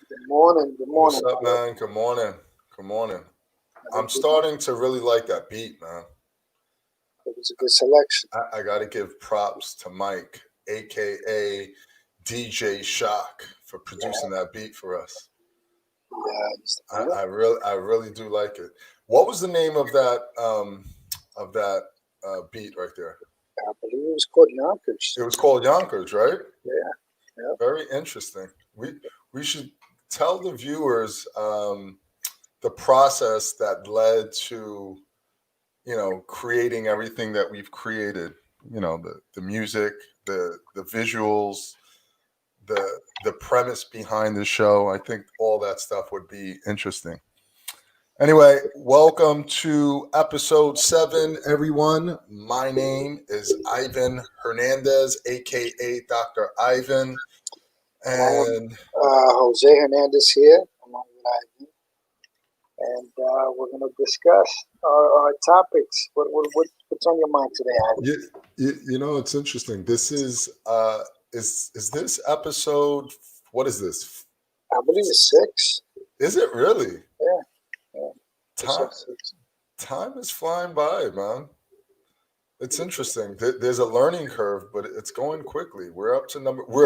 Good morning. Good What's morning. up, man? Good morning. Good morning. I'm starting to really like that beat, man. It was a good selection. I got to give props to Mike, aka DJ Shock, for producing that beat for us. Yeah, I really do like it. What was the name of that beat right there? I believe it was called Yonkers. It was called Yonkers, right? Yeah, yeah. Very interesting. We should tell the viewers the process that led to creating everything that we've created. The music, the visuals, the premise behind the show. I think all that stuff would be interesting. Anyway, welcome to episode 7, everyone. My name is Ivan Hernandez, aka Dr. Ivan, And I am and Jose Hernandez here, along with Ivan. And we're going to discuss our topics. What's on your mind today, Ivan? it's interesting. This is this episode? What is this? I believe it's 6. Is it really? Yeah, yeah. Time, time is flying by, man. It's interesting. There's a learning curve, but it's going quickly. We're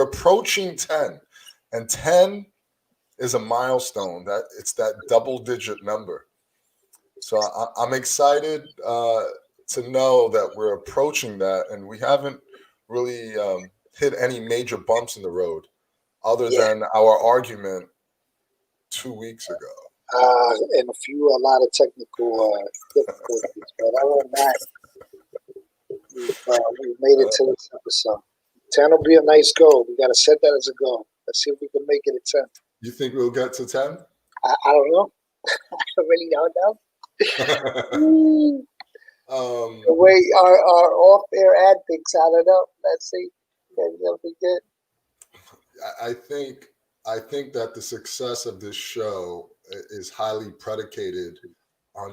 approaching 10, and 10 is a milestone. That double digit number. So I'm excited to know that we're approaching that, and we haven't really hit any major bumps in the road, other Yeah. than our argument 2 weeks ago. And a lot of technical difficulties. But other than that, we've made it to this episode. 10 will be a nice goal. We got to set that as a goal. Let's see if we can make it at 10. You think we'll get to 10? I don't know. I really don't know. The way our off-air antics, I don't know. Let's see. That'll be good. I think that the success of this show is highly predicated on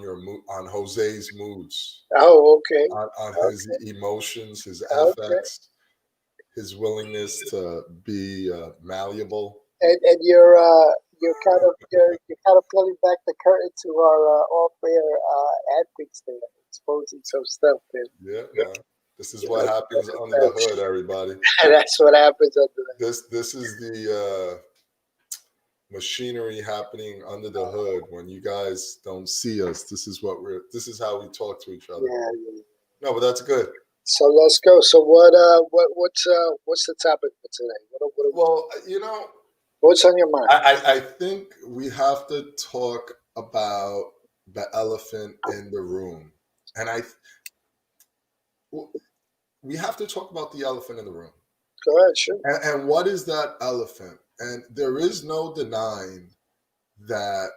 Jose's moods. Oh, okay. On his emotions, his affects, his willingness to be malleable. And you're kind of pulling back the curtain to our off-air antics there, exposing some stuff there. Yeah. This is what happens under the hood, everybody. That's what happens under the hood. This is the machinery happening under the hood. When you guys don't see us, this is how we talk to each other. Yeah. No, but that's good. So let's go. So what's the topic for today? Well, what's on your mind? I think we have to talk about the elephant in the room, and we have to talk about the elephant in the room. Go ahead, sure. And what is that elephant? And there is no denying that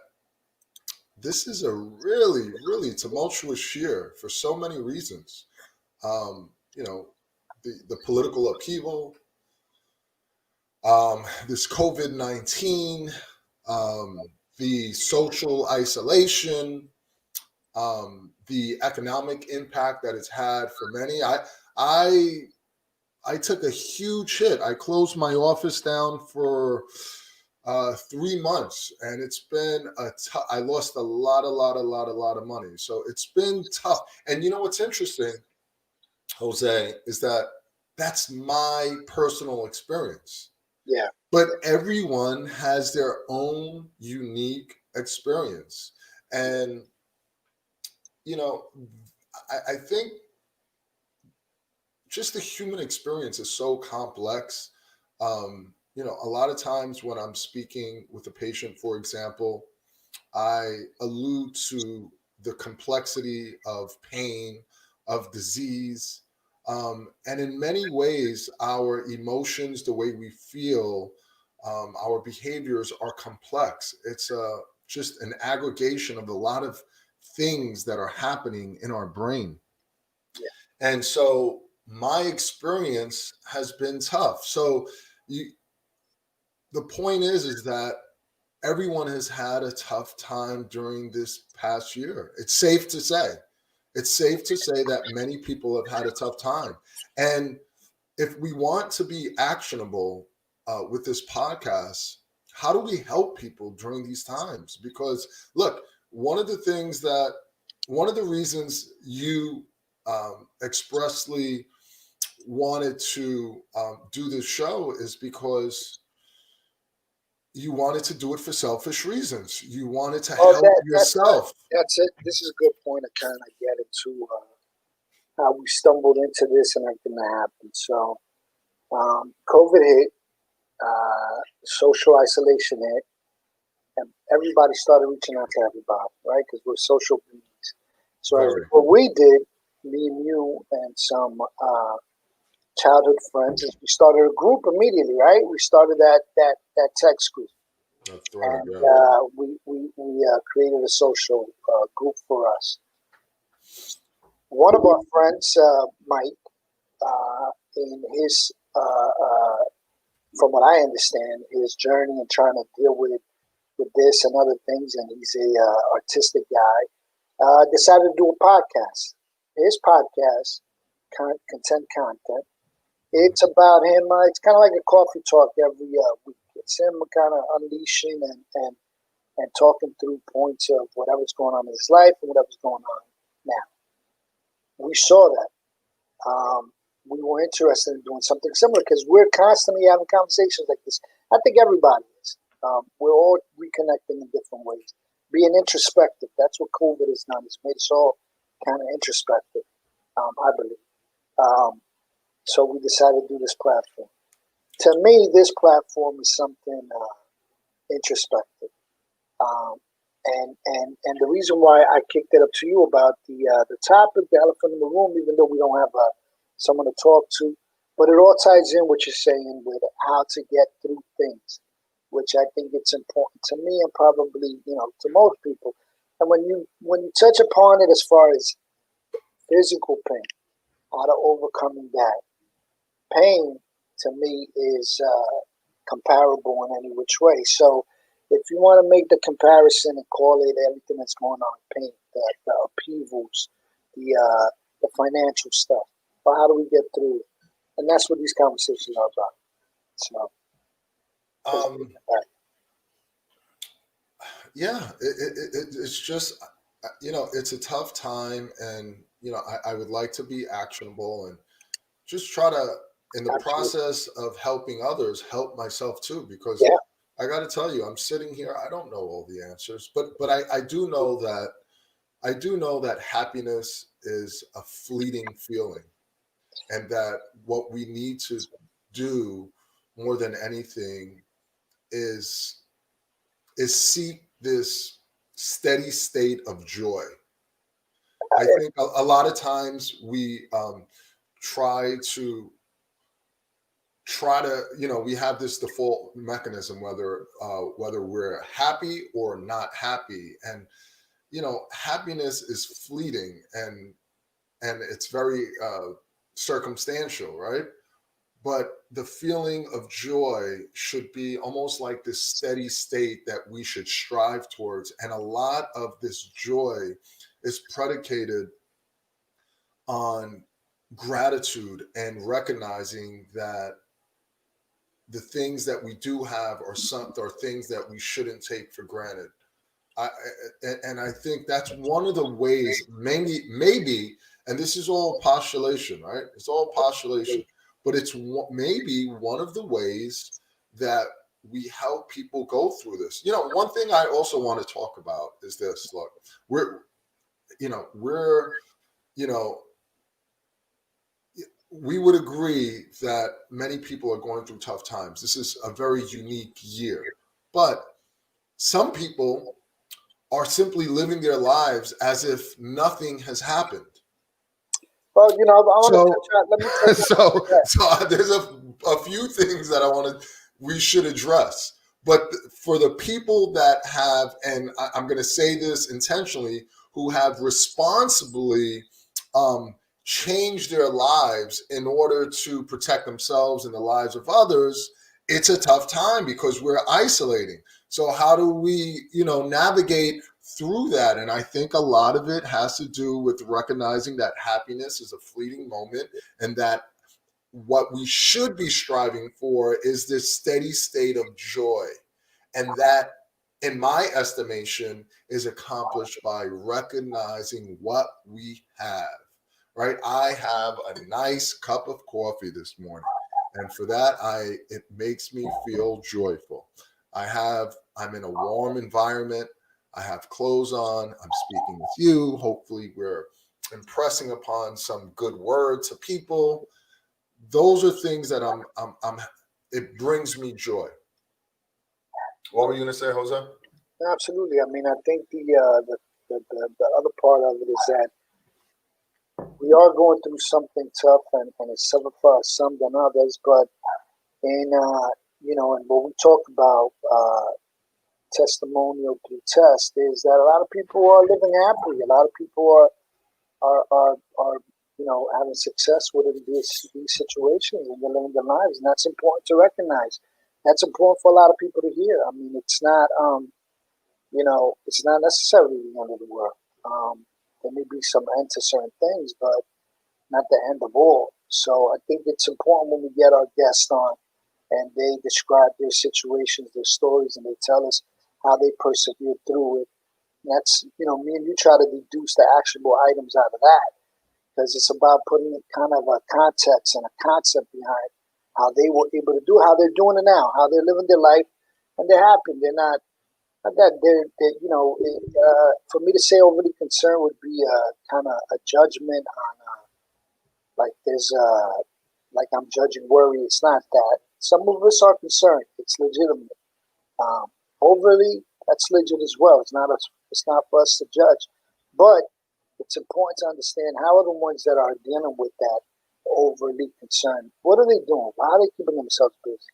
this is a really, really tumultuous year for so many reasons. The political upheaval, this COVID-19, the social isolation, the economic impact that it's had for many. I took a huge hit. I closed my office down for 3 months, and it's been I lost a lot of money. So it's been tough. And you know what's interesting, Jose, is that that's my personal experience. Yeah. But everyone has their own unique experience. And, I think just the human experience is so complex. A lot of times when I'm speaking with a patient, for example, I allude to the complexity of pain, of disease. And in many ways, our emotions, the way we feel, our behaviors are complex. It's just an aggregation of a lot of things that are happening in our brain. Yeah. And so my experience has been tough. So the point is that everyone has had a tough time during this past year. It's safe to say that many people have had a tough time. And if we want to be actionable with this podcast, how do we help people during these times? Because look, one of the reasons you expressly wanted to do this show is because you wanted to do it for selfish reasons. You wanted to Oh, help yourself. that's it. This is a good point to kind of get into how we stumbled into this and everything that happened. So, COVID hit, social isolation hit, and everybody started reaching out to everybody, right? Because we're social beings. So, Very. what we did, me and you and some childhood friends, is we started a group immediately, right? We started that text group, That's right. and Yeah. we created a social group for us. One of our friends, Mike, in his, from what I understand, his journey and trying to deal with this and other things, and he's a artistic guy, decided to do a podcast. His podcast, content content. It's about him. It's kind of like a coffee talk every week. It's him kind of unleashing and talking through points of whatever's going on in his life and whatever's going on now. We saw that. We were interested in doing something similar because we're constantly having conversations like this. I think everybody is. We're all reconnecting in different ways. Being introspective. That's what COVID has done. It's made us all kind of introspective, I believe. So we decided to do this platform. To me, this platform is something introspective. Um, and the reason why I kicked it up to you about the topic, the elephant in the room, even though we don't have someone to talk to, but it all ties in what you're saying with how to get through things, which I think it's important to me and probably to most people. And when you touch upon it as far as physical pain, how to overcoming that pain, to me is comparable in any which way. So if you want to make the comparison and call it everything that's going on, pain, the upheavals, the financial stuff, but how do we get through it? And that's what these conversations are about. So, Yeah, it's just, it's a tough time, and I would like to be actionable and just try to, in the absolutely. process of helping others, help myself too. Because Yeah. I got to tell you, I'm sitting here, I don't know all the answers, but I do know that happiness is a fleeting feeling, and that what we need to do more than anything is seek this steady state of joy. I think a lot of times we try to we have this default mechanism, whether we're happy or not happy, and happiness is fleeting, and it's very circumstantial, right? But the feeling of joy should be almost like this steady state that we should strive towards. And a lot of this joy is predicated on gratitude and recognizing that the things that we do have are things that we shouldn't take for granted. I, and I think that's one of the ways, maybe, and this is all postulation, right? It's all postulation, but it's maybe one of the ways that we help people go through this. One thing I also want to talk about is this. Look, we're, you know, we would agree that many people are going through tough times. This is a very unique year, but some people are simply living their lives as if nothing has happened. Well, I want to So, touch on. Let me touch so, on. so there's a few things that we should address. But for the people that have, and I'm going to say this intentionally, who have responsibly changed their lives in order to protect themselves and the lives of others, it's a tough time because we're isolating. So how do we, navigate through that? And I think a lot of it has to do with recognizing that happiness is a fleeting moment, and that what we should be striving for is this steady state of joy. And that, in my estimation, is accomplished by recognizing what we have, right? I have a nice cup of coffee this morning. And for that, it makes me feel joyful. I'm in a warm environment. I have clothes on. I'm speaking with you. Hopefully, we're impressing upon some good words to people. Those are things that it brings me joy. What were you going to say, Jose? Absolutely. I mean, I think the other part of it is that we are going through something tough, and it's tougher for some than others. But in and what we talk about testimonial through test is that a lot of people are living happily. A lot of people are having success within these situations, and they're living their lives, and that's important to recognize. That's important for a lot of people to hear. I mean, it's not it's not necessarily the end of the world. There may be some end to certain things, but not the end of all. So I think it's important when we get our guests on and they describe their situations, their stories, and they tell us how they persevered through it. And that's, me and you try to deduce the actionable items out of that, because it's about putting kind of a context and a concept behind how they were able to do, how they're doing it now, how they're living their life, and they're happy. They're not that for me to say overly concerned would be kind of a judgment on like there's like I'm judging worry. It's not that. Some of us are concerned. It's legitimate. Overly, that's legit as well. It's not us. It's not for us to judge, but it's important to understand how are the ones that are dealing with that overly concerned. What are they doing? How are they keeping themselves busy?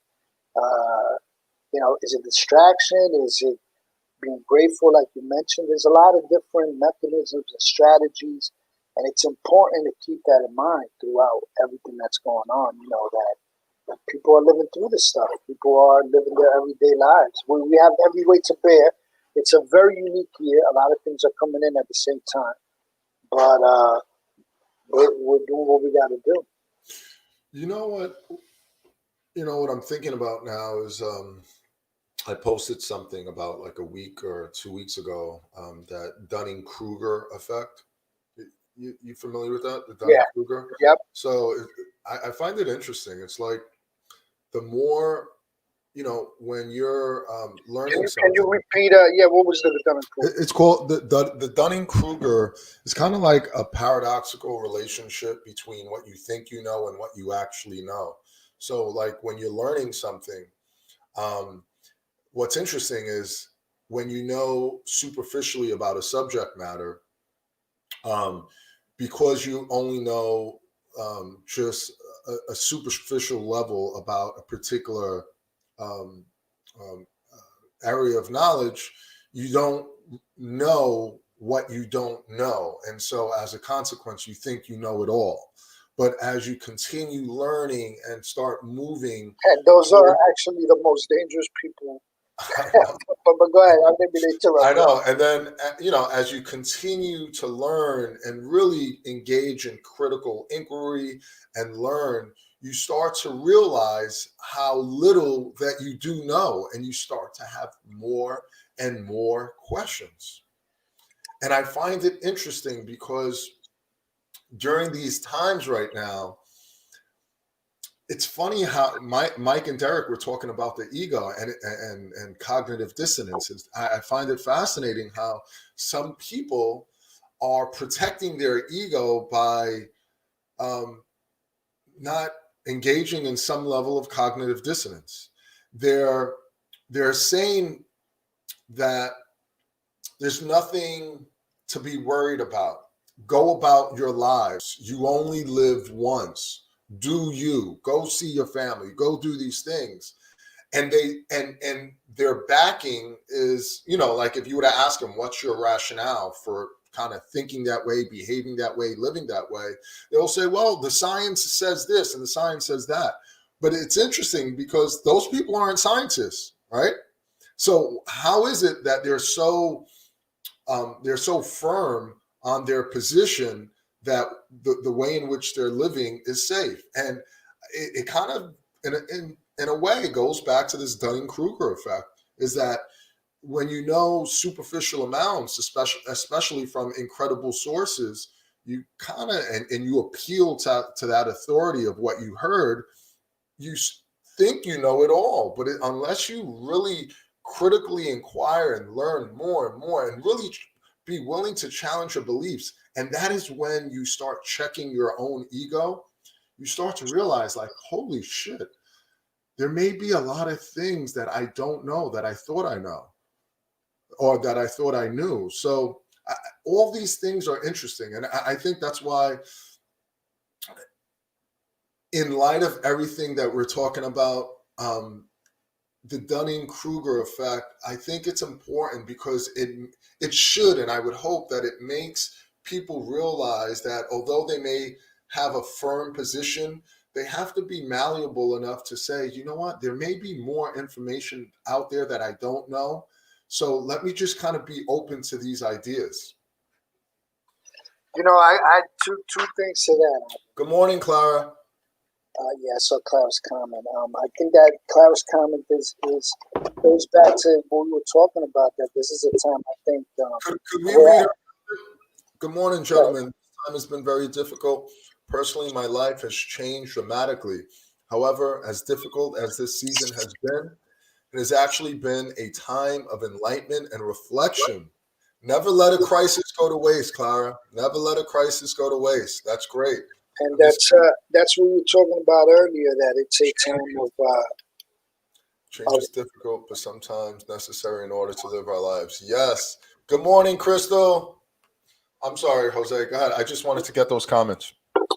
Is it distraction? Is it being grateful, like you mentioned? There's a lot of different mechanisms and strategies, and it's important to keep that in mind throughout everything that's going on. That people are living through this stuff. People are living their everyday lives. We have every weight to bear. It's a very unique year. A lot of things are coming in at the same time, but we're doing what we got to do. You know what? What I'm thinking about now is I posted something about like a week or 2 weeks ago, that Dunning-Kruger effect. You familiar with that? The Dunning-Kruger? Yeah. Yep. So I find it interesting. It's like the more, when you're learning something. Can you repeat? What was the Dunning-Kruger? It's called the Dunning-Kruger. Is kind of like a paradoxical relationship between what you think you know and what you actually know. So like when you're learning something, what's interesting is when you know superficially about a subject matter, because you only know just a superficial level about a particular area of knowledge, you don't know what you don't know. And so as a consequence, you think you know it all. But as you continue learning and start moving. And those are actually the most dangerous people. but go ahead. I know. And then, as you continue to learn and really engage in critical inquiry and learn, you start to realize how little that you do know, and you start to have more and more questions. And I find it interesting because during these times right now, it's funny how Mike and Derek were talking about the ego and cognitive dissonance. I find it fascinating how some people are protecting their ego by not engaging in some level of cognitive dissonance. They're saying that there's nothing to be worried about. Go about your lives. You only live once. Do you go see your family? Go do these things, and their backing is, like if you were to ask them, what's your rationale for kind of thinking that way, behaving that way, living that way, they'll say, well, the science says this and the science says that. But it's interesting because those people aren't scientists, right? So how is it that they're so firm on their position that the way in which they're living is safe? And it kind of, in a way, goes back to this Dunning-Kruger effect. is that when you know superficial amounts, especially from incredible sources, you kind of and you appeal to that authority of what you heard. You think you know it all, but unless you really critically inquire and learn more and more, and really be willing to challenge your beliefs, and that is when you start checking your own ego. You start to realize, like, holy shit, there may be a lot of things that I don't know that I thought I know, or that I thought I knew. So all these things are interesting. And I think that's why, in light of everything that we're talking about, the Dunning-Kruger effect, I think it's important because it should, and I would hope that it makes people realize that although they may have a firm position, they have to be malleable enough to say, you know what, there may be more information out there that I don't know. So let me just kind of be open to these ideas. I had two things to that. Good morning, Clara. Yeah, I saw Clara's comment. I think that Clara's comment is goes back to what we were talking about. That this is a time, I think. Could we read her? Good morning, gentlemen. This time has been very difficult. Personally, my life has changed dramatically. However, as difficult as this season has been, it has actually been a time of enlightenment and reflection. Never let a crisis go to waste, Clara. Never let a crisis go to waste. That's great. And that's what we were talking about earlier. That it's a time of change is difficult, but sometimes necessary in order to live our lives. Yes. Good morning, Crystal. I'm sorry, Jose. Go ahead. I just wanted to get those comments.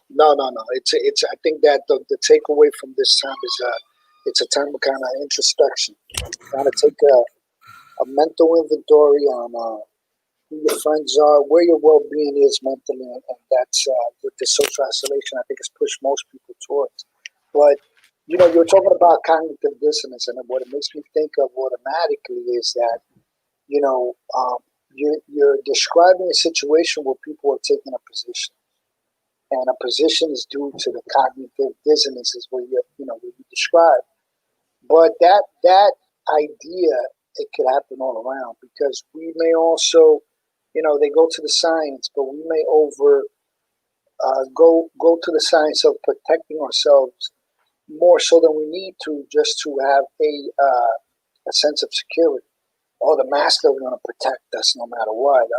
No. It's. I think that the takeaway from this time is it's a time of kind of introspection. Kind of take a mental inventory on who your friends are, where your well-being is mentally, and that's with the social isolation. I think it's pushed most people towards. But you're talking about cognitive dissonance, and what it makes me think of automatically is that you're describing a situation where people are taking a position, and a position is due to the cognitive dissonance, is what what you describe. But that idea, it could happen all around, because we may also, they go to the science, but we may go to the science of protecting ourselves more so than we need to, just to have a sense of security. Oh, the mask are going to protect us no matter what.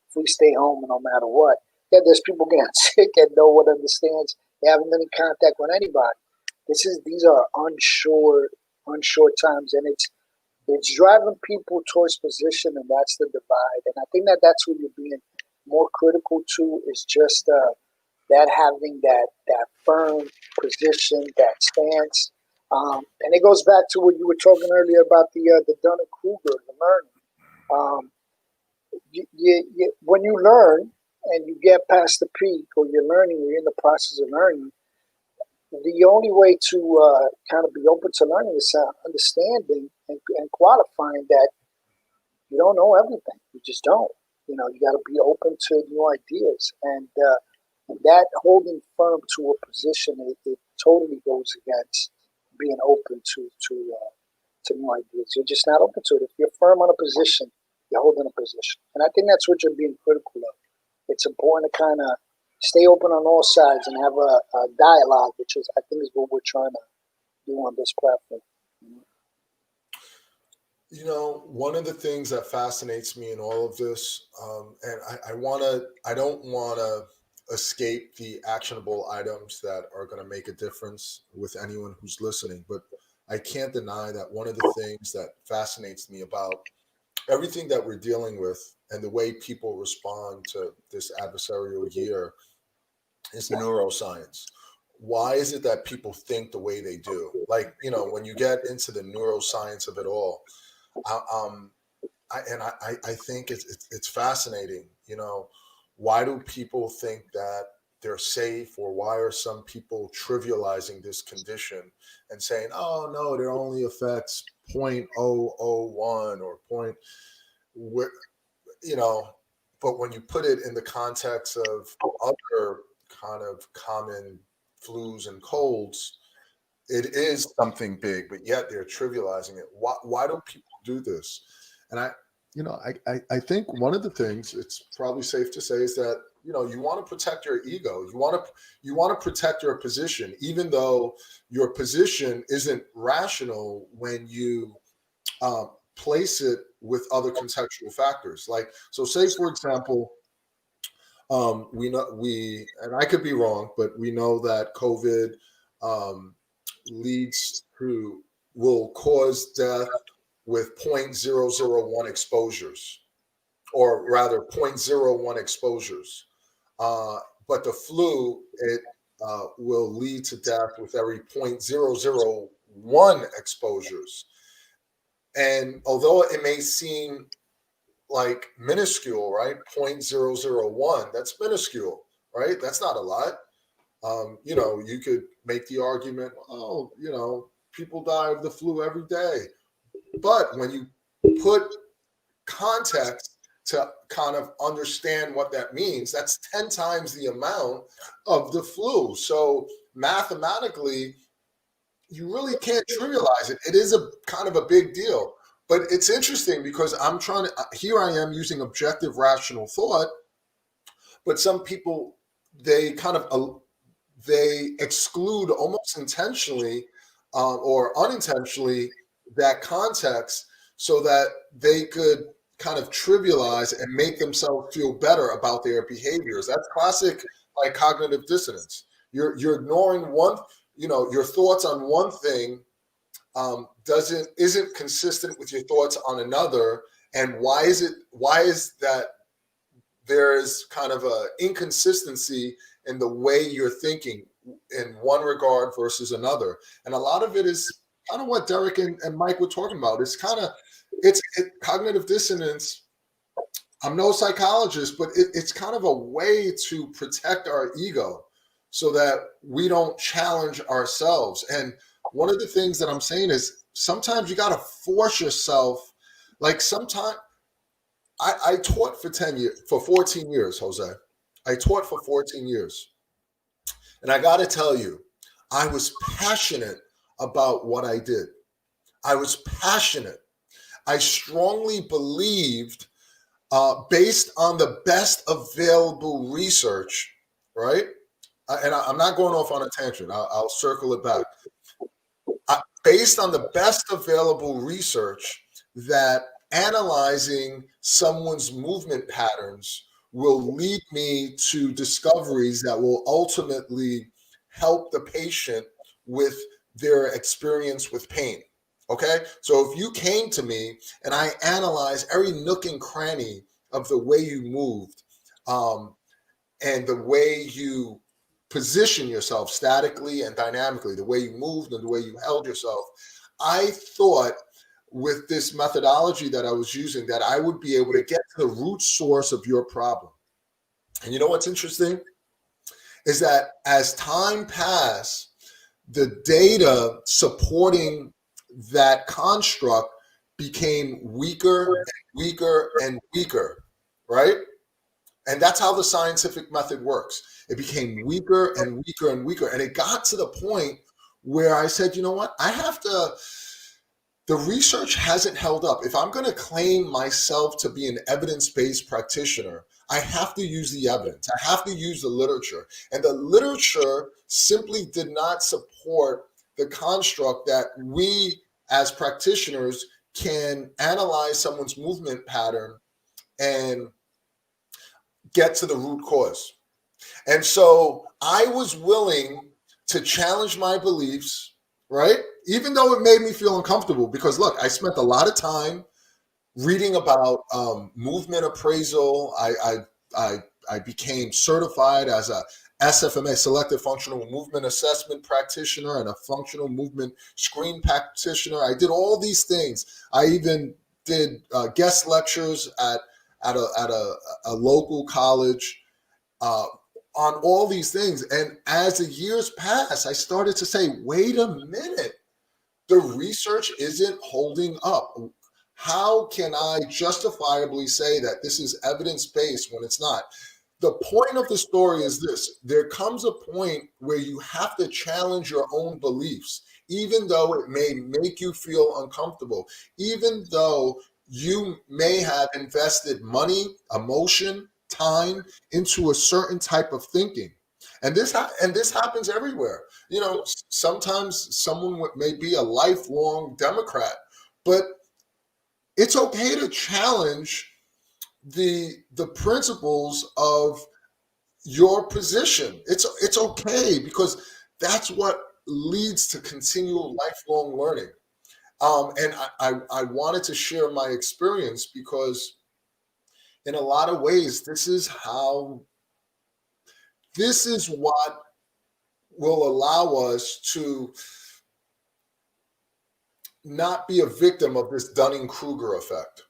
If we stay home no matter what. Yeah, there's people getting sick and no one understands. They haven't been in contact with anybody. These are unsure times, and it's driving people towards position, and that's the divide. And I think that's what you're being more critical to, is just that having that firm position, that stance. And it goes back to what you were talking earlier about the Dunning-Kruger, the learning. When you learn and you get past the peak, or you're learning, you're in the process of learning, the only way to kind of be open to learning is understanding and qualifying that you don't know everything. You just don't. You got to be open to new ideas, and that holding firm to a position, it totally goes against being open to new ideas. You're just not open to it. If you're firm on a position, you're holding a position, and I think that's what you're being critical of. It's important to kind of stay open on all sides and have a dialogue, which is, I think, is what we're trying to do on this platform. One of the things that fascinates me in all of this, and I don't want to escape the actionable items that are going to make a difference with anyone who's listening, but I can't deny that one of the things that fascinates me about everything that we're dealing with and the way people respond to this adversarial year is neuroscience. Why is it that people think the way they do? Like, when you get into the neuroscience of it all, I think it's fascinating. Why do people think that they're safe, or why are some people trivializing this condition and saying, "Oh no, it only affects 0.001 or point," But when you put it in the context of other kind of common flus and colds, it is something big, but yet they're trivializing it. Why do people do this. And I think one of the things it's probably safe to say is that, you want to protect your ego. You want to protect your position, even though your position isn't rational when you place it with other contextual factors. Like, so say, for example, and I could be wrong, but we know that COVID leads to, will cause death with 0.001 exposures, or rather 0.01 exposures. But the flu, it will lead to death with every 0.001 exposures. And although it may seem like minuscule, right? 0.001, that's minuscule, right? That's not a lot. You could make the argument, people die of the flu every day. But when you put context to kind of understand what that means, that's 10 times the amount of the flu. So mathematically, you really can't trivialize it. It is a kind of a big deal. But it's interesting because here I am using objective rational thought, but some people, they exclude almost intentionally or unintentionally that context so that they could kind of trivialize and make themselves feel better about their behaviors. That's classic, like, cognitive dissonance. You're ignoring your thoughts on one thing isn't consistent with your thoughts on another. And why is that there is kind of a inconsistency in the way you're thinking in one regard versus another? And a lot of it is kind of what Derek and Mike were talking about. It's cognitive dissonance. I'm no psychologist, but it's kind of a way to protect our ego so that we don't challenge ourselves. And one of the things that I'm saying is sometimes you got to force yourself. Like, sometimes I taught for 14 years, Jose. I taught for 14 years. And I got to tell you, I was passionate about what I did. I was passionate. I strongly believed, based on the best available research, right? And I'm not going off on a tangent. I'll circle it back. Based on the best available research, that analyzing someone's movement patterns will lead me to discoveries that will ultimately help the patient with their experience with pain. Okay, so if you came to me and I analyzed every nook and cranny of the way you moved, and the way you position yourself statically and dynamically, the way you moved and the way you held yourself, I thought with this methodology that I was using that I would be able to get to the root source of your problem. And you know what's interesting is that as time passed, the data supporting that construct became weaker and weaker and weaker, right? And that's how the scientific method works. It became weaker and weaker and weaker. And it got to the point where I said, you know what? The research hasn't held up. If I'm going to claim myself to be an evidence-based practitioner, I have to use the evidence. I have to use the literature. And the literature simply did not support the construct that we as practitioners can analyze someone's movement pattern and get to the root cause. And so I was willing to challenge my beliefs, right? Even though it made me feel uncomfortable, because look, I spent a lot of time reading about movement appraisal. I became certified as a SFMA, Selective Functional Movement Assessment practitioner, and a functional movement screen practitioner. I did all these things. I even did guest lectures at a local college on all these things. And as the years passed, I started to say, wait a minute, the research isn't holding up. How can I justifiably say that this is evidence-based when it's not? The point of the story is this: there comes a point where you have to challenge your own beliefs, even though it may make you feel uncomfortable, even though you may have invested money, emotion, time into a certain type of thinking. And this happens everywhere. You know, sometimes someone may be a lifelong Democrat, but it's okay to challenge the principles of your position. It's okay, because that's what leads to continual lifelong learning. And I wanted to share my experience because in a lot of ways, this is what will allow us to not be a victim of this Dunning-Kruger effect,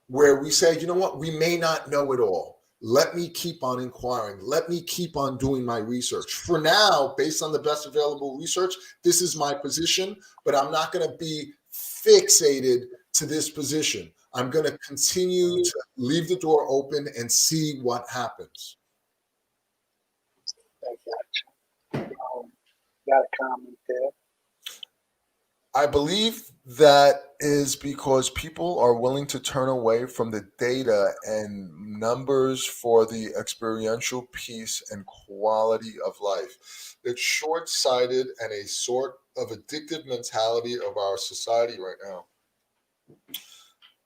where we say, you know what, we may not know it all. Let me keep on inquiring. Let me keep on doing my research. For now, based on the best available research, this is my position, but I'm not going to be fixated to this position. I'm going to continue to leave the door open and see what happens. I got you. Got a comment there. I believe that is because people are willing to turn away from the data and numbers for the experiential peace and quality of life. It's short-sighted and a sort of addictive mentality of our society right now.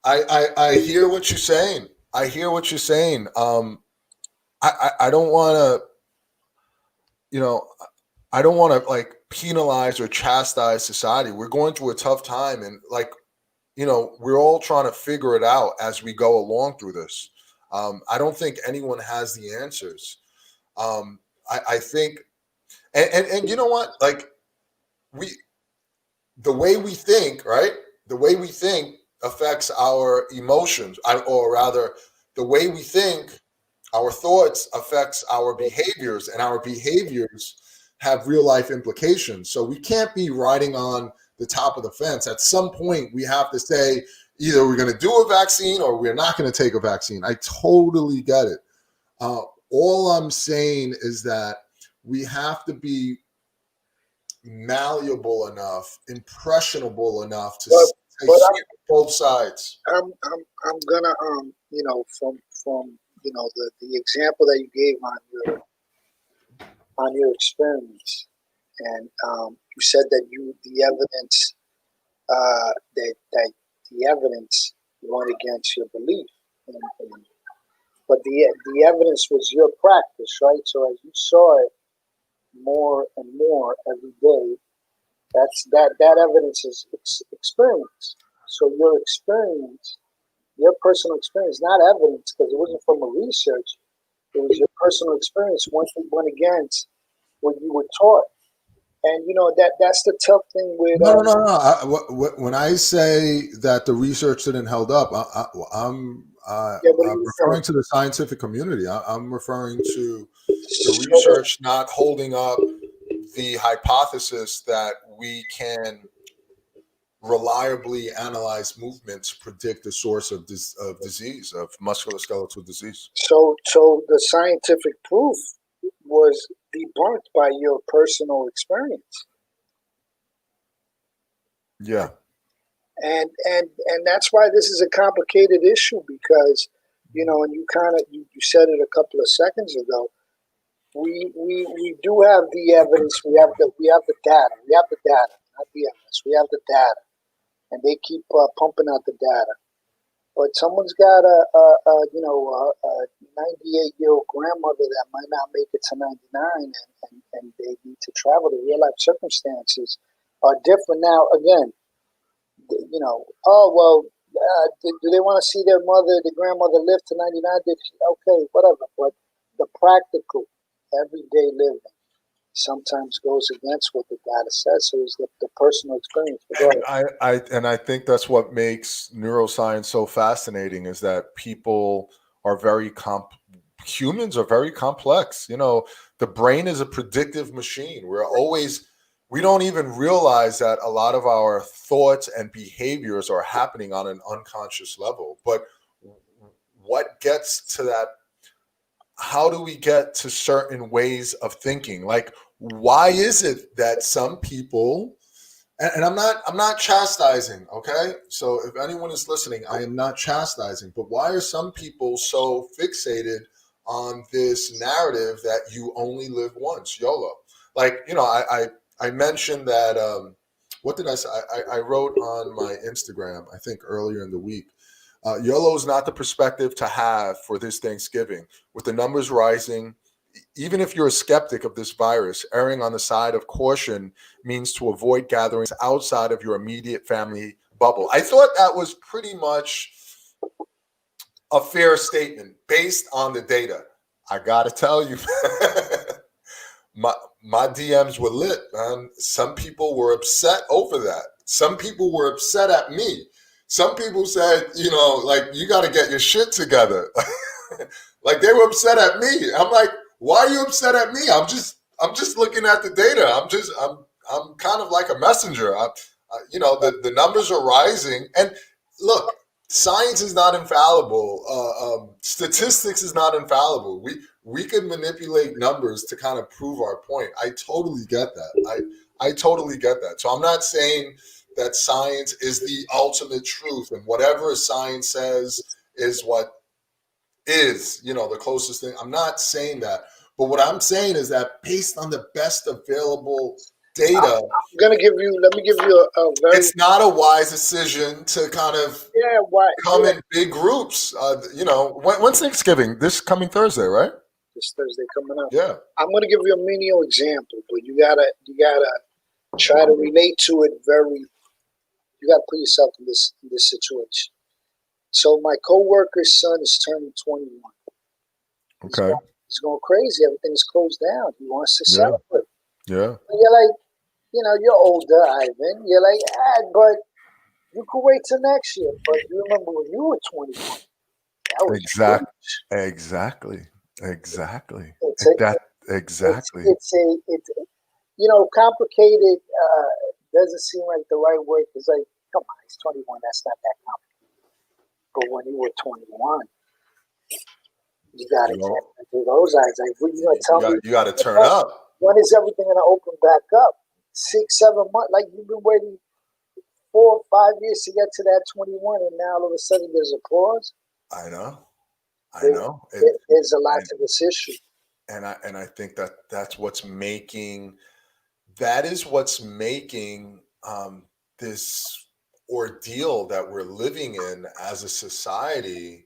I hear what you're saying. I hear what you're saying. I don't want to, you know, I don't want to like penalize or chastise society. We're going through a tough time, and like, you know, we're all trying to figure it out as we go along through this. I don't think anyone has the answers. I think, and you know what, like the way we think, right? The way we think affects our emotions, or rather, the way we think, our thoughts affects our behaviors, and our behaviors have real life implications. So we can't be riding on the top of the fence. At some point, we have to say either we're going to do a vaccine or we're not going to take a vaccine. I totally get it. All I'm saying is that we have to be malleable enough, impressionable enough to see both sides. I'm gonna from the example that you gave on your experience, and you said that the evidence that the evidence went against your belief, but the evidence was your practice, right? So as you saw it more and more every day, that evidence is experience. So your experience, your personal experience, not evidence, because it wasn't from a research. It was your personal experience once it went against what you were taught. And that's the tough thing with no. When I say that the research didn't hold up, I'm referring to the scientific community. I'm referring to the research not holding up the hypothesis that we can reliably analyze movements to predict the source of disease, of musculoskeletal disease. So the scientific proof was debunked by your personal experience. Yeah. And that's why this is a complicated issue, because and you said it a couple of seconds ago. We do have the evidence. We have the data. We have the data, not the evidence. We have the data, and they keep pumping out the data. But someone's got a 98-year-old grandmother that might not make it to 99, and they need to travel. The real life circumstances are different now. Again, do they want to see their grandmother live to 99? Okay, whatever. But the practical, everyday living sometimes goes against what the data says. So it's the personal experience. I think that's what makes neuroscience so fascinating, is that people are humans are very complex. The brain is a predictive machine. We don't even realize that a lot of our thoughts and behaviors are happening on an unconscious level. But what gets to that? How do we get to certain ways of thinking? Like, why is it that some people and I'm not chastising, okay? So if anyone is listening, I am not chastising. But why are some people so fixated on this narrative that you only live once, YOLO? Like, I mentioned that. What did I say? I wrote on my Instagram, I think earlier in the week. YOLO is not the perspective to have for this Thanksgiving. With the numbers rising, even if you're a skeptic of this virus, erring on the side of caution means to avoid gatherings outside of your immediate family bubble. I thought that was pretty much a fair statement based on the data. I gotta tell you, my my DMs were lit, man. Some people were upset over that. Some people were upset at me. Some people said, like, you got to get your shit together. Like, they were upset at me. I'm like, why are you upset at me? I'm just looking at the data. I'm kind of like a messenger. The numbers are rising, and look, science is not infallible. Statistics is not infallible. We can manipulate numbers to kind of prove our point. I totally get that. I totally get that. So I'm not saying that science is the ultimate truth, and whatever science says is what is, the closest thing. I'm not saying that. But what I'm saying is that based on the best available data, Let me give you a very. it's not a wise decision to kind of come in big groups. When's Thanksgiving? This coming Thursday, right? This Thursday coming up. Yeah. I'm gonna give you a menial example, but you gotta try to relate to it very. You gotta put yourself in this situation. So my coworker's son is turning 21. Okay. He's going crazy. Everything is closed down. He wants to celebrate. Yeah. And you're like, you're older, Ivan. You're like, but you could wait till next year. But you remember when you were 21? That was exactly. huge. Exactly. Exactly. It's complicated. Doesn't seem like the right word. It's like, come on, he's 21. That's not that complicated. But when you were 21, you got to get through those eyes. Like, you got to turn up. When is everything going to open back up? 6, 7 months. Like, you've been waiting 4 or 5 years to get to that 21, and now all of a sudden there's a pause. I know. There's a lot to this issue. And I think that's what's making this ordeal that we're living in as a society,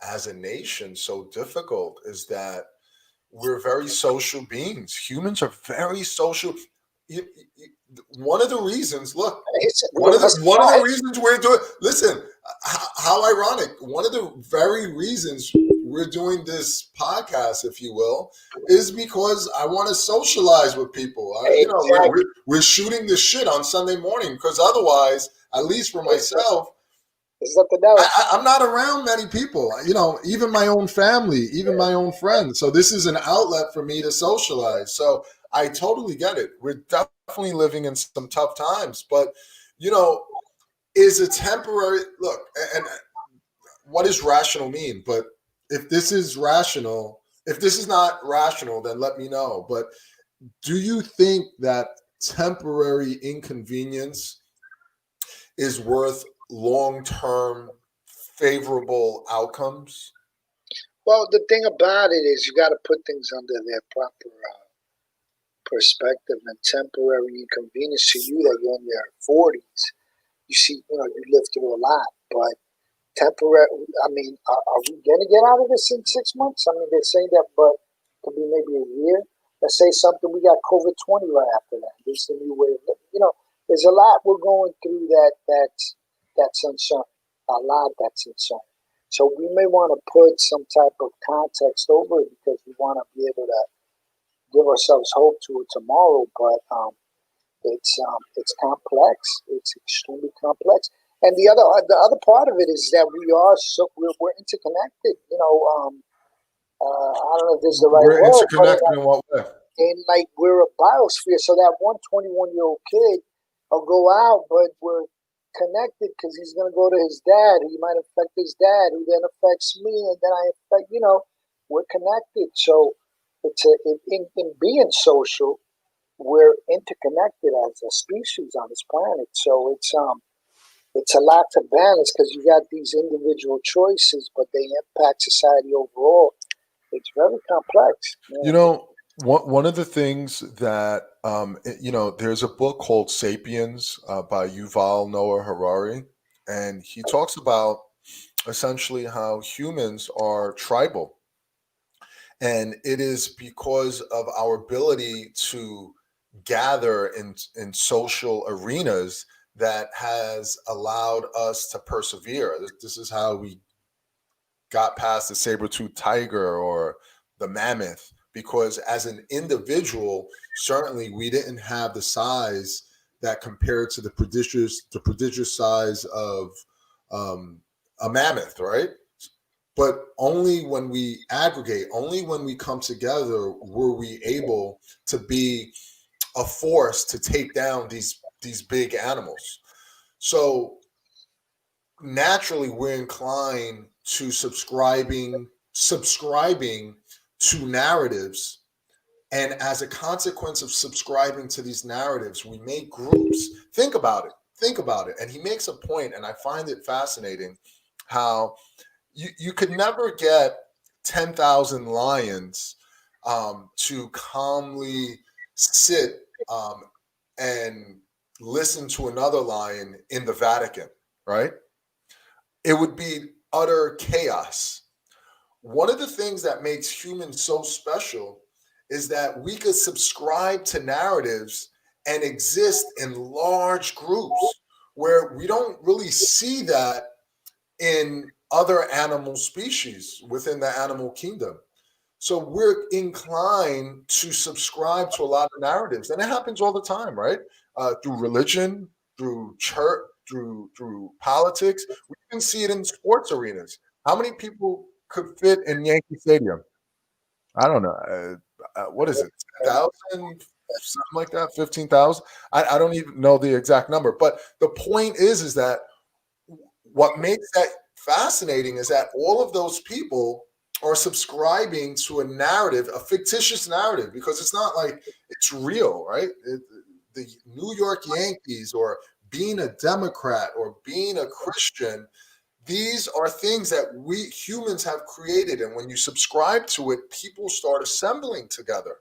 as a nation, so difficult, is that we're very social beings. Humans are very social. One of the reasons, one of the reasons we're doing, listen, how ironic. One of the very reasons we're doing this podcast, if you will, is because I want to socialize with people. We're shooting the shit on Sunday morning, because otherwise, at least for myself, I'm not around many people, even my own family, even my own friends. So this is an outlet for me to socialize. So I totally get it. We're definitely living in some tough times, but, is a temporary look. And what does rational mean? But if this is not rational, then let me know. But do you think that temporary inconvenience is worth long-term favorable outcomes? Well, the thing about it is you got to put things under their proper perspective. And temporary inconvenience to you that you're in your 40s, you see, you lived through a lot. But temporary, are we going to get out of this in 6 months? They're saying that, but it could be maybe a year. Let's say something, we got COVID-20 right after that. This is the new way of living. There's a lot we're going through that's uncertain. A lot that's uncertain. So we may want to put some type of context over it, because we want to be able to give ourselves hope to a tomorrow. But it's complex. It's extremely complex. And the other part of it is that we're interconnected. I don't know if this is the right word. We're interconnected in what way? And like, we're a biosphere. So that one 21-year-old kid will go out, but we're connected because he's going to go to his dad. He might affect his dad, who then affects me, and then I affect. We're connected. So in being social, we're interconnected as a species on this planet. So it's a lot to balance because you got these individual choices, but they impact society overall. It's very complex. You Yeah. know, one of the things that there's a book called *Sapiens* by Yuval Noah Harari, and he talks about essentially how humans are tribal, and it is because of our ability to gather in social arenas that has allowed us to persevere. This is how we got past the saber-toothed tiger or the mammoth, because as an individual, certainly we didn't have the size that compared to the prodigious size of a mammoth, right? But only when we aggregate, only when we come together, were we able to be a force to take down these big animals. So naturally we're inclined to subscribing to narratives, and as a consequence of subscribing to these narratives we make groups. Think about it, and he makes a point, and I find it fascinating how you could never get 10,000 lions to calmly sit and listen to another lion in the Vatican, right? It would be utter chaos. One of the things that makes humans so special is that we could subscribe to narratives and exist in large groups where we don't really see that in other animal species within the animal kingdom. So we're inclined to subscribe to a lot of narratives, and it happens all the time, right? Through religion, through church, through politics. We can see it in sports arenas. How many people could fit in Yankee Stadium? I don't know. What is it? 10,000, something like that. 15,000. I don't even know the exact number. But the point is that what makes that fascinating is that all of those people are subscribing to a narrative, a fictitious narrative, because it's not like it's real, right? The New York Yankees, or being a Democrat, or being a Christian, these are things that we humans have created. And when you subscribe to it, people start assembling together.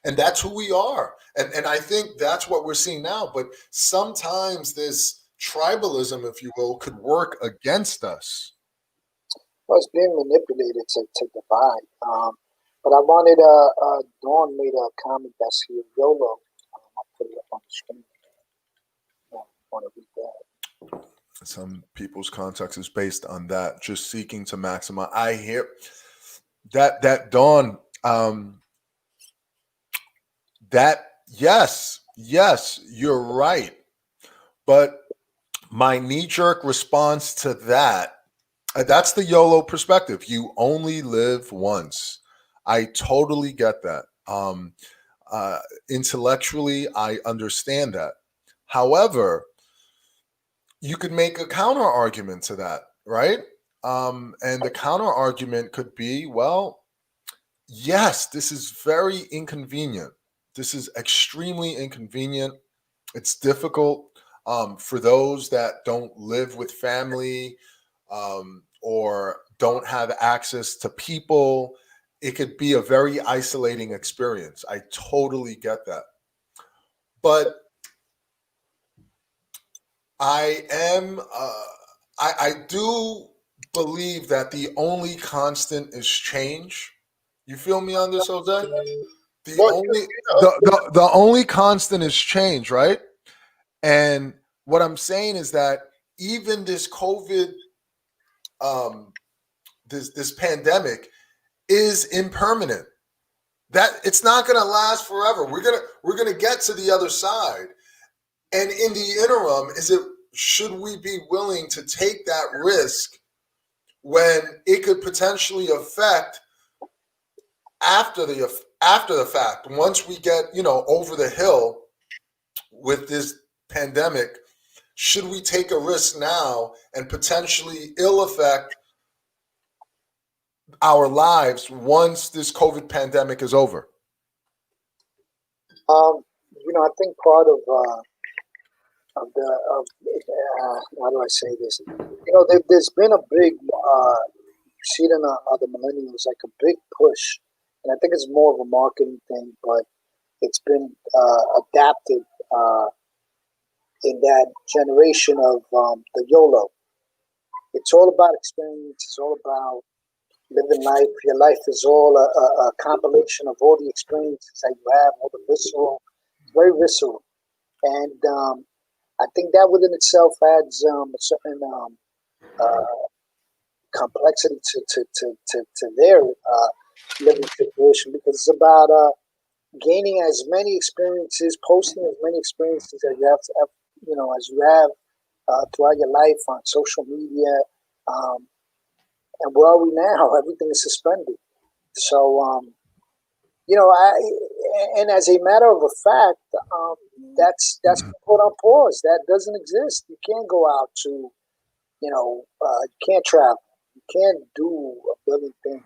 And that's who we are. And I think that's what we're seeing now. But sometimes this tribalism, if you will, could work against us. Well, it's being manipulated to divide. But I wanted Dawn made a comment that's here, YOLO. I'll put it up on the screen. I want to read that. Some people's context is based on that, just seeking to maximize. I hear that Dawn. That yes, you're right. But my knee-jerk response to that's the YOLO perspective. You only live once. I totally get that. Intellectually, I understand that. However, you could make a counter argument to that, right? And the counter argument could be, well, yes, this is very inconvenient. This is extremely inconvenient. It's difficult for those that don't live with family, or don't have access to people. It could be a very isolating experience. I totally get that. But I am, I do believe that the only constant is change. You feel me on this, Jose? The Well, only the only constant is change, right? And what I'm saying is that even this COVID, this pandemic is impermanent. That it's not going to last forever. We're gonna get to the other side. And in the interim, should we be willing to take that risk when it could potentially affect after the fact? Once we get over the hill with this pandemic, should we take a risk now and potentially ill affect our lives once this COVID pandemic is over? I think part of the of how do I say this? There's been a big you see it in other millennials, like a big push, and I think it's more of a marketing thing, but it's been adapted in that generation of the YOLO. It's all about experience. It's all about living life. Your life is all a compilation of all the experiences that you have, all the visceral. It's very visceral, and I think that within itself adds a certain uh, complexity to their living situation because it's about gaining as many experiences, posting as many experiences as you have, as you have throughout your life on social media. Um, and where are we now? Everything is suspended. So, and as a matter of a fact, that's put on pause. That doesn't exist. You can't go out to, you can't travel. You can't do a billion things.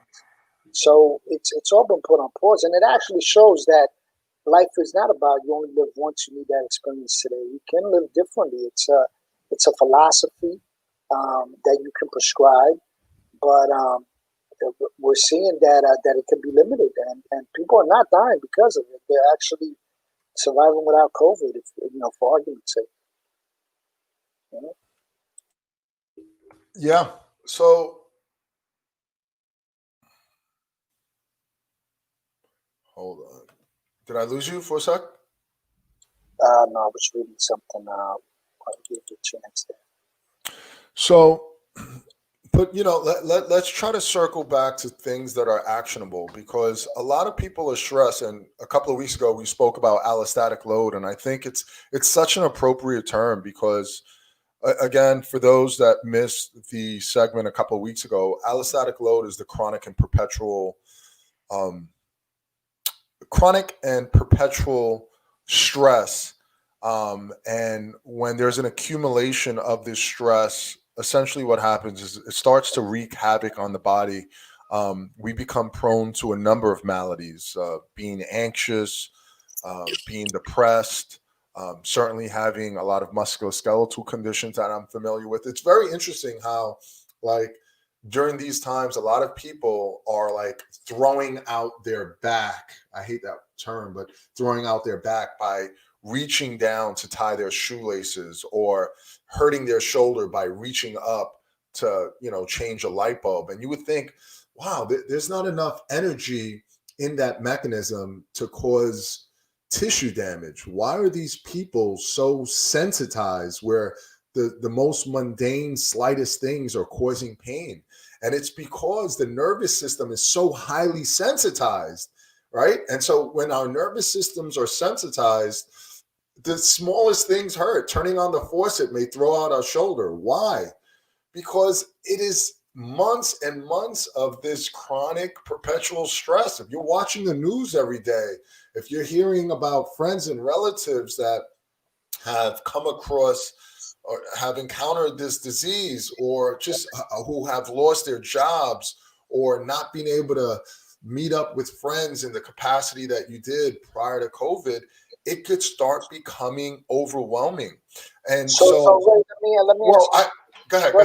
So it's all been put on pause, and it actually shows that life is not about you only live once. You need that experience today. You can live differently. It's a philosophy that you can prescribe, but we're seeing that it can be limited, and people are not dying because of it. They're actually surviving without COVID, for argument's sake. You know? Yeah. So hold on. Did I lose you for a sec? No, I was reading something. I'll give you a chance there. So, but let's try to circle back to things that are actionable because a lot of people are stressed. And a couple of weeks ago, we spoke about allostatic load, and I think it's such an appropriate term because, again, for those that missed the segment a couple of weeks ago, allostatic load is the um, chronic and perpetual stress. And when there's an accumulation of this stress, essentially what happens is it starts to wreak havoc on the body. We become prone to a number of maladies, being anxious, being depressed, certainly having a lot of musculoskeletal conditions that I'm familiar with. It's very interesting how, like, during these times, a lot of people are like throwing out their back. I hate that term, but throwing out their back by reaching down to tie their shoelaces or hurting their shoulder by reaching up to, change a light bulb. And you would think, wow, there's not enough energy in that mechanism to cause tissue damage. Why are these people so sensitized where the most mundane, slightest things are causing pain? And it's because the nervous system is so highly sensitized, right? And so when our nervous systems are sensitized, the smallest things hurt. Turning on the faucet may throw out our shoulder. Why? Because it is months and months of this chronic perpetual stress. If you're watching the news every day, if you're hearing about friends and relatives that have come across or have encountered this disease or just who have lost their jobs or not being able to meet up with friends in the capacity that you did prior to COVID, it could start becoming overwhelming. And So wait, let me well, ask go ahead, you.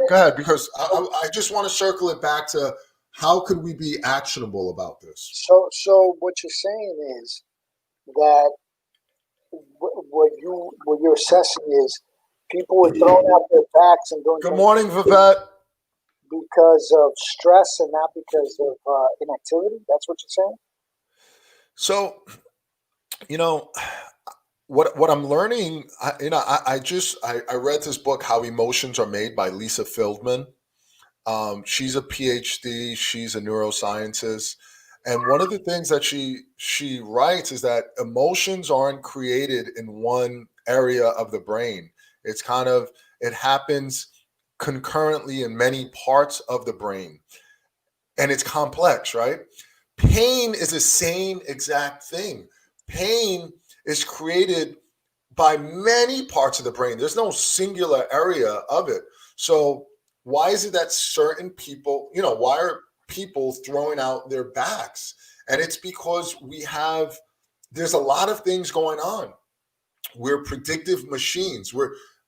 go ahead, because I just want to circle it back to how could we be actionable about this? So what you're saying is that what you're assessing is people were throwing out their backs and doing Good things morning, Vivette. because of stress and not because of inactivity. That's what you're saying. So, what I'm learning, I read this book, How Emotions Are Made by Lisa Feldman. She's a PhD. She's a neuroscientist, and one of the things that she writes is that emotions aren't created in one area of the brain. It happens concurrently in many parts of the brain, and it's complex, right? Pain is the same exact thing. Pain is created by many parts of the brain. There's no singular area of it. So why is it that certain people, why are people throwing out their backs? And it's because we have there's a lot of things going on. We're predictive machines.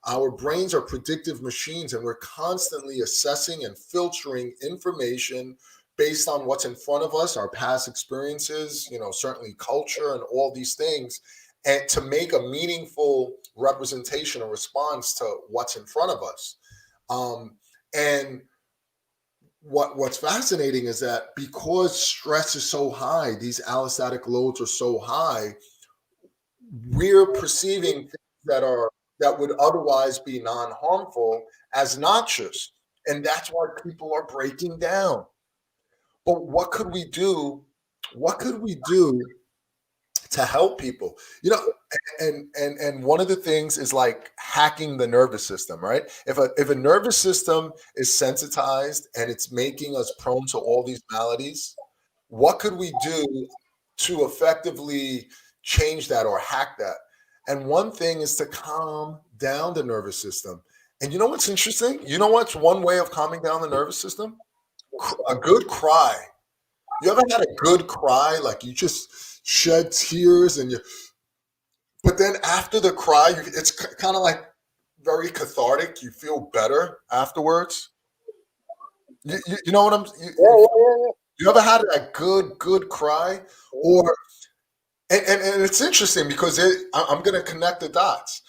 Our brains are predictive machines, and we're constantly assessing and filtering information based on what's in front of us, our past experiences, certainly culture and all these things, and to make a meaningful representation or response to what's in front of us. And what's fascinating is that because stress is so high, these allostatic loads are so high, we're perceiving things that would otherwise be non-harmful as noxious. And that's why people are breaking down. But what could we do? What could we do to help people? And one of the things is like hacking the nervous system, right? If a nervous system is sensitized and it's making us prone to all these maladies, what could we do to effectively change that or hack that? And one thing is to calm down the nervous system. And you know what's interesting? You know what's one way of calming down the nervous system? A good cry. You ever had a good cry, like you just shed tears but then after the cry, it's kind of like very cathartic. You feel better afterwards. You know what Yeah. you ever had a good cry? Or and it's interesting because I'm going to connect the dots.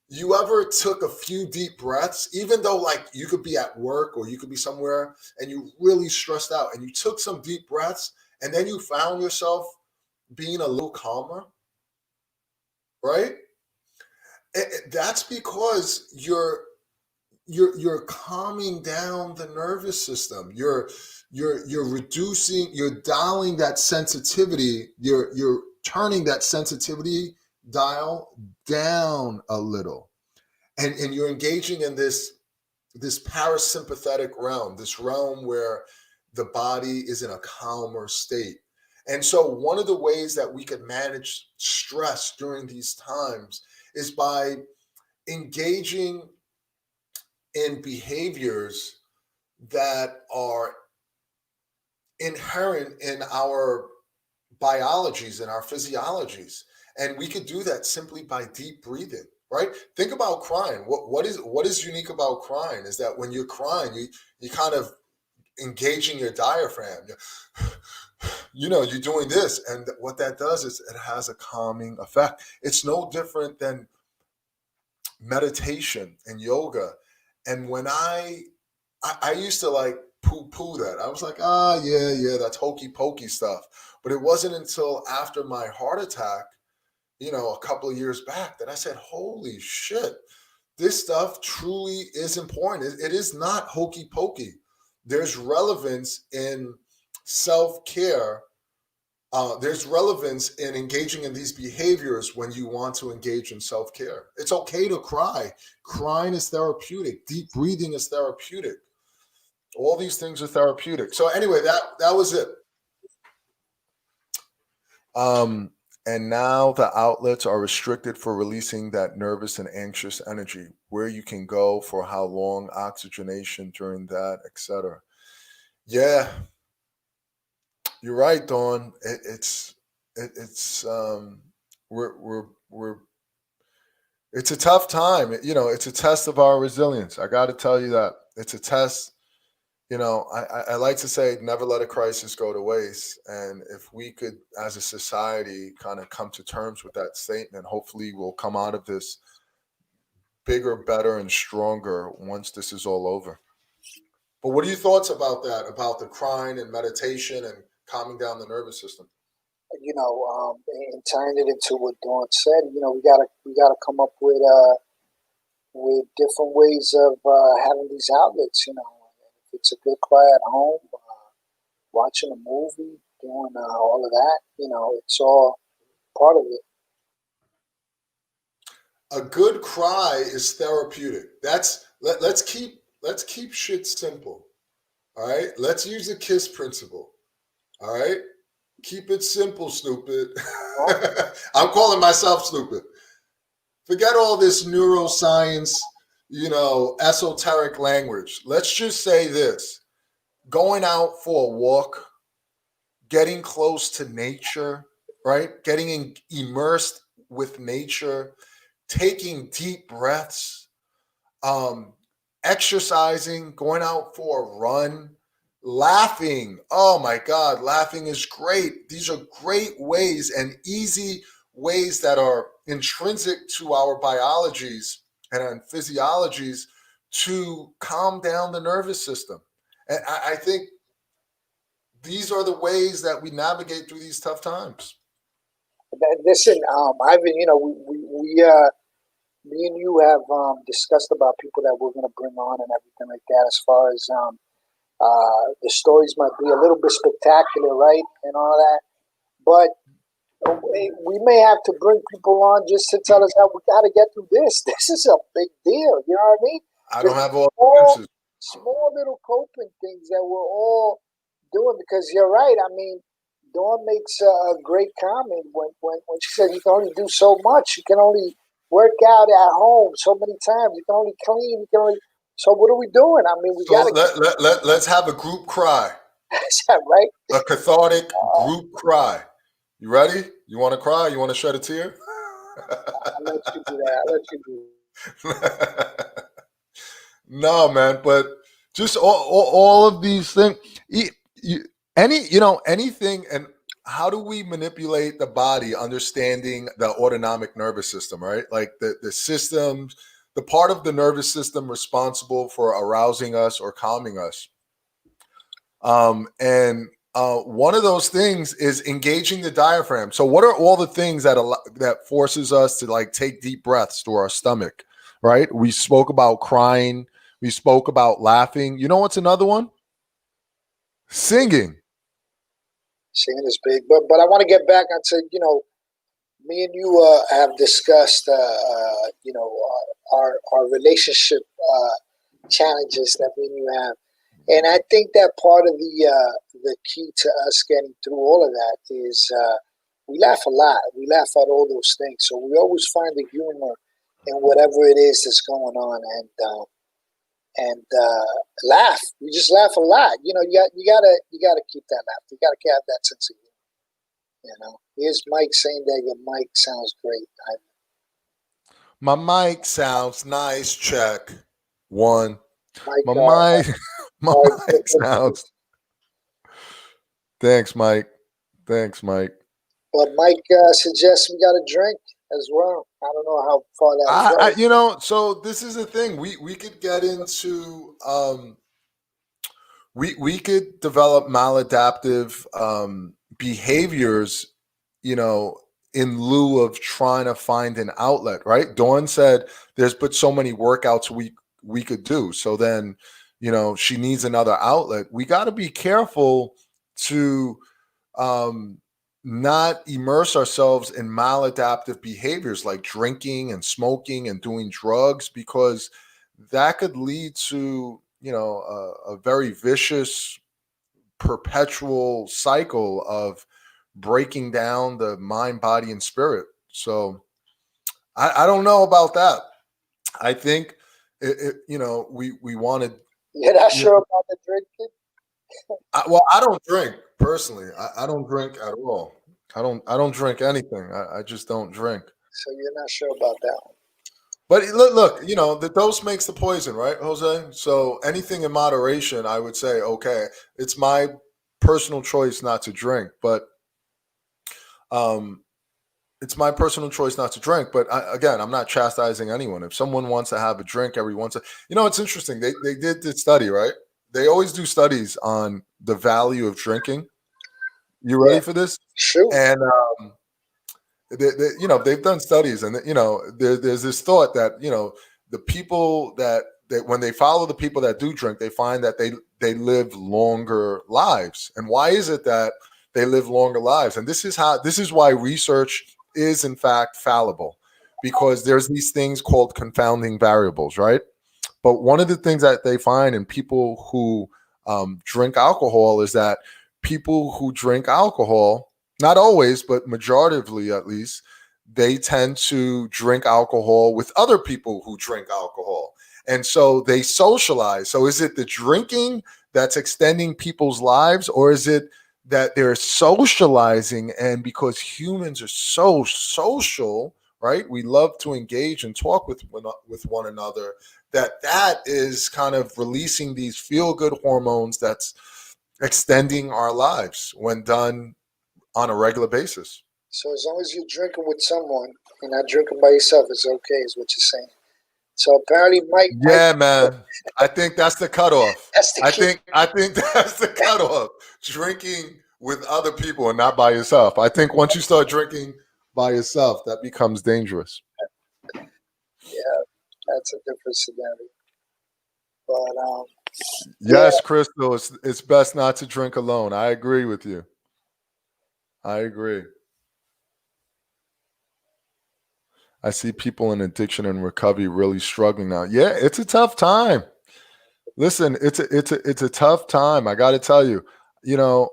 You ever took a few deep breaths, even though like you could be at work or you could be somewhere and you really stressed out, and you took some deep breaths, and then you found yourself being a little calmer, right? That's because you're calming down the nervous system. You're reducing, you're dialing that sensitivity. You're turning that sensitivity dial down a little, and you're engaging in this parasympathetic realm, this realm where the body is in a calmer state. And so one of the ways that we can manage stress during these times is by engaging in behaviors that are inherent in our biologies and our physiologies. And we could do that simply by deep breathing, right? Think about crying. What is unique about crying is that when you're crying, you kind of engaging your diaphragm. You're doing this, and what that does is it has a calming effect. It's no different than meditation and yoga. And when I used to like poo that. I was like, yeah, that's hokey pokey stuff. But it wasn't until after my heart attack, a couple of years back, that I said, holy shit, this stuff truly is important. It is not hokey pokey. There's relevance in self-care. There's relevance in engaging in these behaviors when you want to engage in self-care. It's okay to cry. Crying is therapeutic. Deep breathing is therapeutic. All these things are therapeutic. So anyway, that was it. And now the outlets are restricted for releasing that nervous and anxious energy, where you can go, for how long, oxygenation during that, etc. Yeah, you're right, Dawn. It's a tough time. It's a test of our resilience. I got to tell you that it's a test. I like to say, never let a crisis go to waste. And if we could, as a society, kind of come to terms with that statement, hopefully we'll come out of this bigger, better, and stronger once this is all over. But what are your thoughts about that, about the crying and meditation and calming down the nervous system? And tying it into what Dawn said, we gotta come up with different ways of having these outlets. If it's a good cry at home, watching a movie, doing all of that, it's all part of it. A good cry is therapeutic. Let's keep shit simple. All right. Let's use the KISS principle. All right. Keep it simple, stupid. I'm calling myself stupid. Forget all this neuroscience, esoteric language. Let's just say this: going out for a walk, getting close to nature, right? Getting immersed with nature, taking deep breaths, um, exercising, going out for a run, laughing. Oh my God, laughing is great. These are great ways and easy ways that are intrinsic to our biologies and our physiologies to calm down the nervous system. And I think these are the ways that we navigate through these tough times. Listen, Ivan, me and you have discussed about people that we're going to bring on and everything like that. As far as the stories might be a little bit spectacular, right, and all that, but we may have to bring people on just to tell us how we got to get through this. This is a big deal. You know what I mean? I don't have all the Small, answers. small little coping things that we're all doing, because you're right. I mean, Dawn makes a great comment when she said you can only do so much. You can only work out at home so many times. You can only clean. You can only. So what are we doing? I mean, we So got to let's have a group cry, get that right. a cathartic group cry. You ready? You want to cry? You want to shed a tear? I'll let you do that. I'll let you do No, man, but just all of these things. Anything, and how do we manipulate the body, understanding the autonomic nervous system, right? Like the systems, the part of the nervous system responsible for arousing us or calming us. And one of those things is engaging the diaphragm. So what are all the things that forces us to like take deep breaths through our stomach, right? We spoke about crying. We spoke about laughing. You know what's another one? Singing. Singing is big, but I want to get back onto me and you have discussed our relationship challenges that me and you have, and I think that part of the key to us getting through all of that is we laugh a lot. We laugh at all those things, so we always find the humor in whatever it is that's going on, and laugh. We just laugh a lot. You gotta keep that laugh. You gotta have that sense of humor. Here's Mike saying that your mic sounds great. My mic sounds nice. Check one. Mike, My mic, my mic sounds. Thanks, Mike. Thanks, Mike. But Mike suggests we got a drink as well. I don't know how far that goes. So this is the thing. We could get into we could develop maladaptive behaviors, in lieu of trying to find an outlet, right? Dawn said there's but so many workouts we could do. So then, she needs another outlet. We got to be careful to not immerse ourselves in maladaptive behaviors like drinking and smoking and doing drugs, because that could lead to a very vicious perpetual cycle of breaking down the mind, body, and spirit. So I don't know about that. I think we wanted. You're not sure about the drinking? I don't drink personally. I don't drink at all. I don't drink anything. I just don't drink. So you're not sure about that one. But look, the dose makes the poison, right, Jose? So anything in moderation, I would say, okay, it's my personal choice not to drink, but it's my personal choice not to drink. But again, I'm not chastising anyone. If someone wants to have a drink every once, it's interesting. They did this study, right? They always do studies on the value of drinking. You ready for this? Sure. And they've done studies, and there's this thought that the people that when they follow the people that do drink, they find that they live longer lives. And why is it that they live longer lives? And this is why research is in fact fallible, because there's these things called confounding variables, right? But one of the things that they find in people who drink alcohol is that people who drink alcohol, not always, but majoritively at least, they tend to drink alcohol with other people who drink alcohol. And so they socialize. So is it the drinking that's extending people's lives, or is it that they're socializing, and because humans are so social, right? We love to engage and talk with one another. That is kind of releasing these feel good hormones that's extending our lives when done on a regular basis. So as long as you're drinking with someone and not drinking by yourself, it's okay, is what you're saying. So apparently, Mike, Yeah, man. I think that's the cutoff. that's the I key. think I think that's the cutoff. Drinking with other people and not by yourself. I think once you start drinking by yourself, that becomes dangerous. Yeah, that's a different scenario. But yeah, Yes, Crystal, it's best not to drink alone. I agree with you. I agree. I see people in addiction and recovery really struggling now. Yeah, it's a tough time. Listen, it's a tough time. I got to tell you. You know,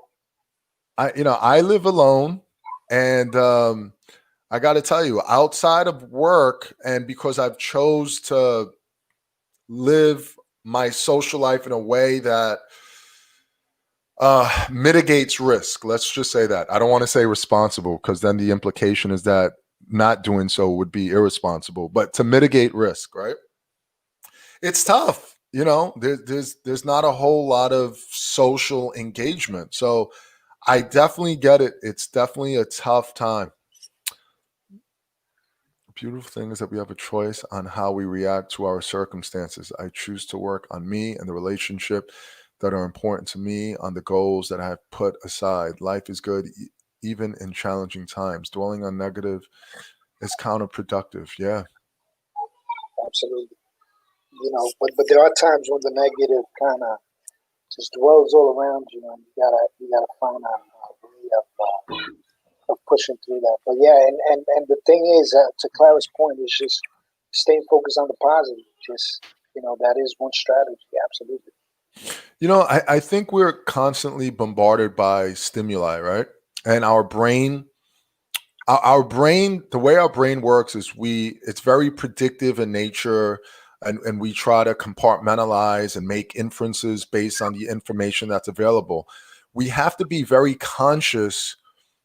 I live alone, and I got to tell you, outside of work, and because I've chose to live my social life in a way that mitigates risk. Let's just say that. I don't want to say responsible, because then the implication is that not doing so would be irresponsible. But to mitigate risk, right? It's tough. There's not a whole lot of social engagement. So I definitely get it. It's definitely a tough time. Beautiful thing is that we have a choice on how we react to our circumstances. I choose to work on me and the relationship that are important to me, on the goals that I have put aside. Life is good even in challenging times. Dwelling on negative is counterproductive. Yeah. absolutely. But there are times when the negative kind of just dwells all around you, and you gotta find a way of pushing through that. But yeah, and the thing is, to Clara's point, is just staying focused on the positive. Just that is one strategy. Absolutely. I think we're constantly bombarded by stimuli, right? And our brain, the way our brain works is it's very predictive in nature, and we try to compartmentalize and make inferences based on the information that's available. We have to be very conscious,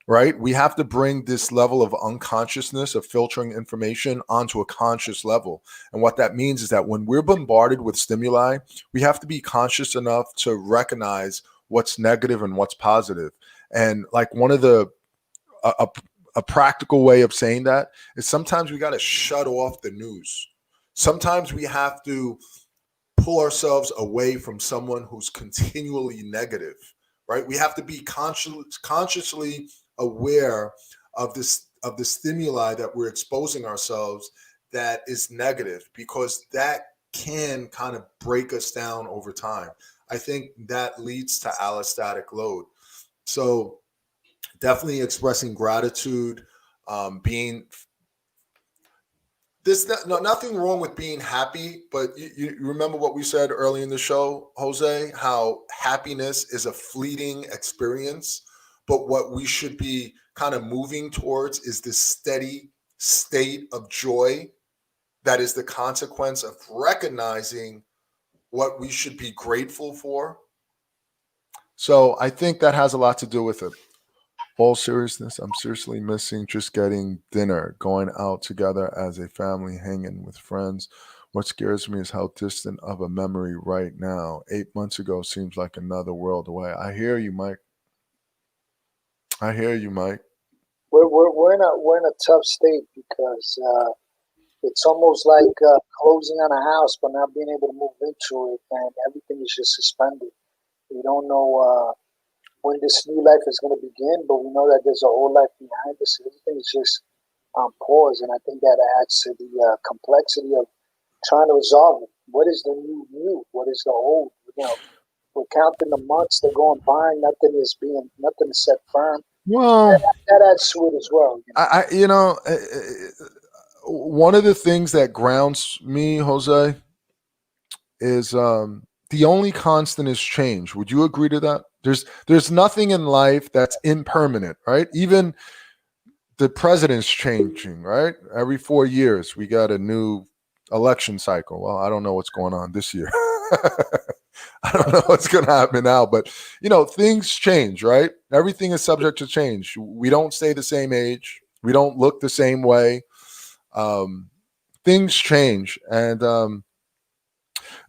right? We have to bring this level of unconsciousness of filtering information onto a conscious level. And what that means is that when we're bombarded with stimuli, we have to be conscious enough to recognize what's negative and what's positive. And like one of the a practical way of saying that is sometimes we got to shut off the news. Sometimes we have to pull ourselves away from someone who's continually negative, right? We have to be consciously aware of the stimuli that we're exposing ourselves that is negative, because that can kind of break us down over time. I think that leads to allostatic load. So definitely expressing gratitude, being nothing wrong with being happy, but you remember what we said early in the show, Jose, how happiness is a fleeting experience, but what we should be kind of moving towards is this steady state of joy that is the consequence of recognizing what we should be grateful for. So I think that has a lot to do with it. All seriousness, I'm seriously missing just getting dinner, going out together as a family, hanging with friends. What scares me is how distant of a memory right now. 8 months ago seems like another world away. I hear you, Mike. I hear you, Mike. We're in a tough state because it's almost like closing on a house but not being able to move into it, and everything is just suspended. We don't know when this new life is going to begin, but we know that there's a whole life behind us. Everything is just on pause, and I think that adds to the complexity of trying to resolve it. What is the new? What is the old? We're counting the months; they're going by. Nothing is set firm. Well, That adds to it as well. one of the things that grounds me, Jose, is the only constant is change. Would you agree to that? There's nothing in life that's impermanent, right? Even the president's changing, right? Every 4 years we got a new election cycle. Well, I don't know what's going on this year. I don't know what's going to happen now, but things change, right? Everything is subject to change. We don't stay the same age. We don't look the same way. Things change, and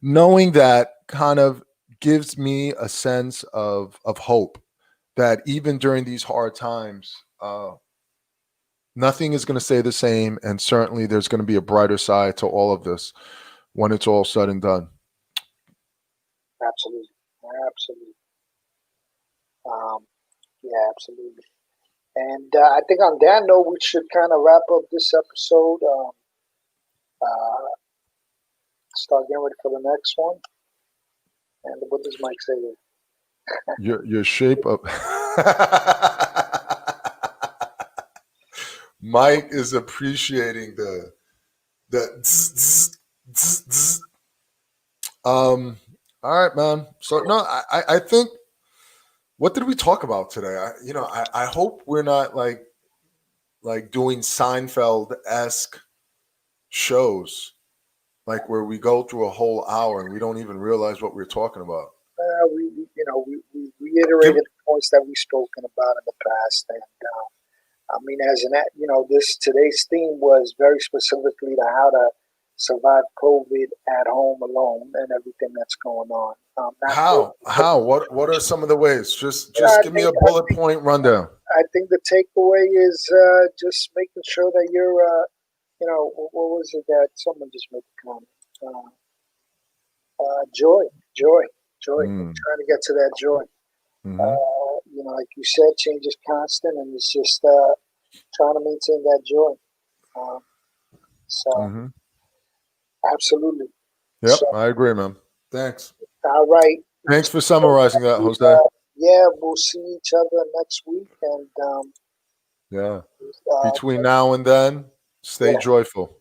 knowing that kind of gives me a sense of hope that even during these hard times, nothing is going to stay the same, and certainly there's going to be a brighter side to all of this when it's all said and done. Absolutely. Absolutely. Yeah, absolutely. And I think on that note, we should kind of wrap up this episode. Start getting ready for the next one. And what does Mike say there? Your shape of Mike is appreciating the zzz, zzz, zzz. All right, man. So no, I think, what did we talk about today? I hope we're not like doing Seinfeld-esque shows, like where we go through a whole hour and we don't even realize what we're talking about. We reiterated the points that we've spoken about in the past, and I mean, today's theme was very specifically to how to survive COVID at home alone and everything that's going on. How? What are some of the ways? Just give me a bullet point rundown. I think the takeaway is just making sure that you're, what was it that someone just made a comment? Joy. Trying to get to that joy. Mm-hmm. Like you said, change is constant, and it's just trying to maintain that joy. Mm-hmm. Absolutely. Yep, so, I agree, man. Thanks. All right. Thanks for summarizing that, Jose. Yeah, we'll see each other next week, and between now and then, stay joyful.